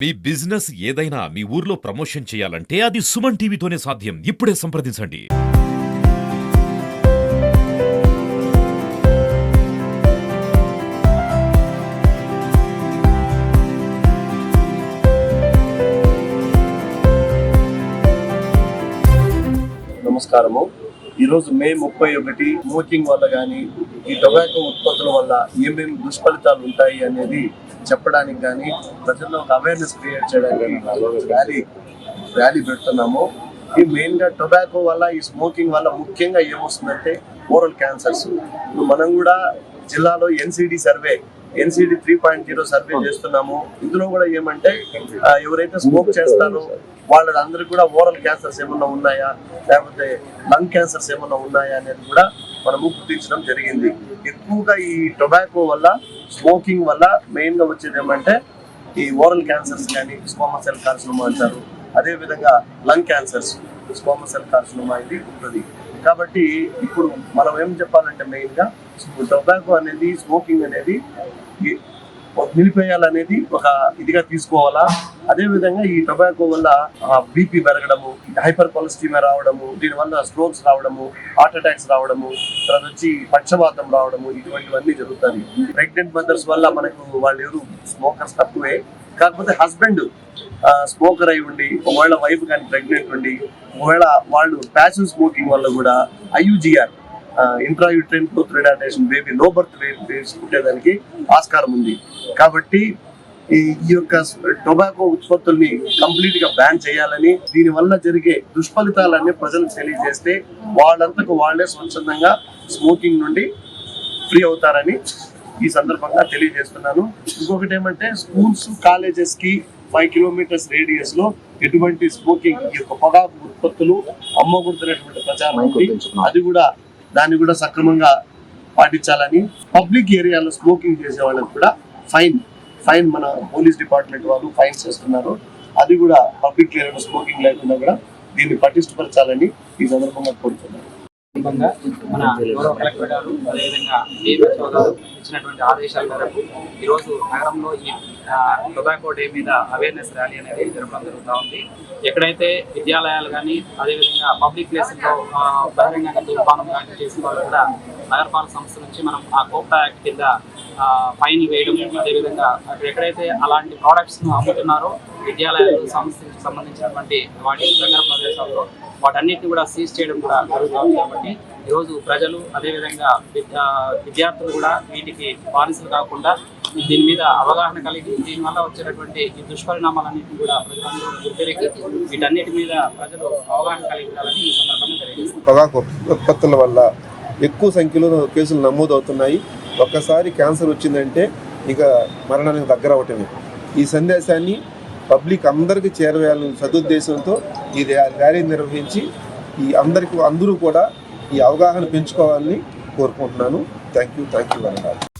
మీ business ఏదైనా మీ ఊర్లో promotion చేయాలంటే అది సుమన్ టీవీతోనే సాధ్యం. ఇప్పుడే సంప్రదించండి. నమస్కారము. ఈరోజు మే 31 స్మోకింగ్ వల్ల కానీ ఈ టొబాకో ఉత్పత్తుల వల్ల ఏమేమి దుష్ఫలితాలు ఉంటాయి అనేది చెప్పడానికి కానీ ప్రజల్లో ఒక అవేర్నెస్ క్రియేట్ చేయడానికి ర్యాలీ పెడుతున్నాము. ఈ మెయిన్గా టొబాకో వల్ల ఈ స్మోకింగ్ వల్ల ముఖ్యంగా ఏమొస్తుందంటే ఓరల్ క్యాన్సర్స్. ఇప్పుడు మనం కూడా జిల్లాలో ఎన్సిడి 3.0 సర్వే చేస్తున్నాము. ఇందులో కూడా ఏమంటే ఎవరైతే స్మోక్ చేస్తారో వాళ్ళందరికీ కూడా ఓరల్ క్యాన్సర్స్ ఏమన్నా ఉన్నాయా, లేకపోతే లంగ్ క్యాన్సర్స్ ఏమన్నా ఉన్నాయా అనేది కూడా మనము గుర్తించడం జరిగింది. ఎక్కువగా ఈ టొబాకో వల్ల, స్మోకింగ్ వల్ల మెయిన్గా వచ్చేది ఏమంటే ఈ ఓరల్ క్యాన్సర్స్ కానీ స్క్వామస్ సెల్ కార్సినోమా అంటారు. అదేవిధంగా lung cancers, squamous cell carcinoma ఇది ఉంటుంది. కాబట్టి ఇప్పుడు మనం ఏం చెప్పాలంటే మెయిన్గా టొబాకో అనేది, స్మోకింగ్ అనేది నిలిపేయాలనేది ఒక ఇదిగా తీసుకోవాలా. అదేవిధంగా ఈ టొబాకో వల్ల బీపీ పెరగడము, హైపర్ కొలెస్ట్రాల్ రావడము, దీనివల్ల స్ట్రోక్స్ రావడము, హార్ట్ అటాక్స్ రావడము, తర్వాత వచ్చి పక్షవాతం రావడము, ఇటువంటివన్నీ జరుగుతాయి. ప్రెగ్నెంట్ మదర్స్ వల్ల మనకు వాళ్ళు ఎవరు స్మోకర్స్ తక్కువే. కాకపోతే హస్బెండ్ స్మోకర్ అయి ఉండి ఒకవేళ వైఫ్ కానీ ప్రెగ్నెంట్ ఉండి ఒకవేళ వాళ్ళు ప్యాసివ్ స్మోకింగ్ వల్ల కూడా IUGR intrauterine growth retardation baby low birth weight పుట్టేదానికి ఆస్కారం ఉంది. కాబట్టి ఈ యొక్క టొబాకో ఉత్పత్తుల్ని కంప్లీట్ గా బ్యాన్ చేయాలని, దీని వల్ల జరిగే దుష్ఫలితాలన్నీ ప్రజలకు తెలియజేస్తే వాళ్ళంతకు వాళ్లే స్వచ్ఛందంగా స్మోకింగ్ నుండి ఫ్రీ అవుతారని ఈ సందర్భంగా తెలియజేస్తున్నాను. ఇంకొకటి ఏమంటే స్కూల్స్, కాలేజెస్ కి 5 కిలోమీటర్స్ రేడియస్ లో ఎటువంటి స్మోకింగ్ ఈ యొక్క పొగాకు ఉత్పత్తులు అమ్మకూడదనేటువంటి ప్రచారం ఉంది. అది కూడా దాన్ని కూడా సక్రమంగా పాటించాలని, పబ్లిక్ ఏరియాలో స్మోకింగ్ చేసే వాళ్ళకి కూడా ఫైన్ మన పోలీస్ డిపార్ట్మెంట్ వాళ్ళు ఫైన్స్ చేస్తున్నారు. అది కూడా పబ్లిక్ ఏరియాలో స్మోకింగ్ లేకుండా కూడా దీన్ని పటిష్టపరచాలని ఈ సందర్భంగా కోరుతున్నాను. మన గౌరవ కలెక్టర్ గారు అదేవిధంగా DMHO గారు ఇచ్చినటువంటి ఆదేశాల మేరకు ఈరోజు నగరంలో ఈ టొబాకో డే మీద అవేర్నెస్ ర్యాలీ అనేది జరపడం జరుగుతూ ఉంది. ఎక్కడైతే విద్యాలయాలు కానీ అదేవిధంగా పబ్లిక్ ప్లేసెస్లో బహిరంగంగా ధూమపానం కానీ చేసిన వాళ్ళు కూడా నగరపాలక సంస్థ నుంచి మనం ఆ కోప్టా యాక్ట్ కింద ఫైన్ వేయడం, అదేవిధంగా ఎక్కడైతే అలాంటి ప్రోడక్ట్స్ను అమ్ముతున్నారో విద్యాలయాలకు సంబంధించినటువంటి వాటి నగర ప్రదేశాల్లో వాటన్నిటిని కూడా సీజ్ చేయడం కూడా జరుగుతుంది. కాబట్టి ఈరోజు ప్రజలు అదేవిధంగా విద్యార్థులు కూడా వీటికి బానిసలు కాకుండా దీని మీద అవగాహన కలిగి దీనివల్ల వచ్చేటటువంటి ఈ దుష్పరిణామాలన్నింటినీ కూడా ప్రజలందరూ గుర్తిరిగి వీటన్నిటి మీద ప్రజలు అవగాహన కలిగి ఉండాలని ఈ సందర్భంగా తెలియజేస్తారు. పొగాకు ఉత్పత్తుల వల్ల ఎక్కువ సంఖ్యలో కేసులు నమోదవుతున్నాయి. ఒక్కసారి క్యాన్సర్ వచ్చిందంటే ఇక మరణానికి దగ్గర అవటమే. ఈ సందేశాన్ని పబ్లిక్ అందరికీ చేరవేయాలని సదుద్దేశంతో ఈ ర్యాలీ నిర్వహించి అందరూ కూడా ఈ అవగాహన పెంచుకోవాలని కోరుకుంటున్నాను. Thank you very much.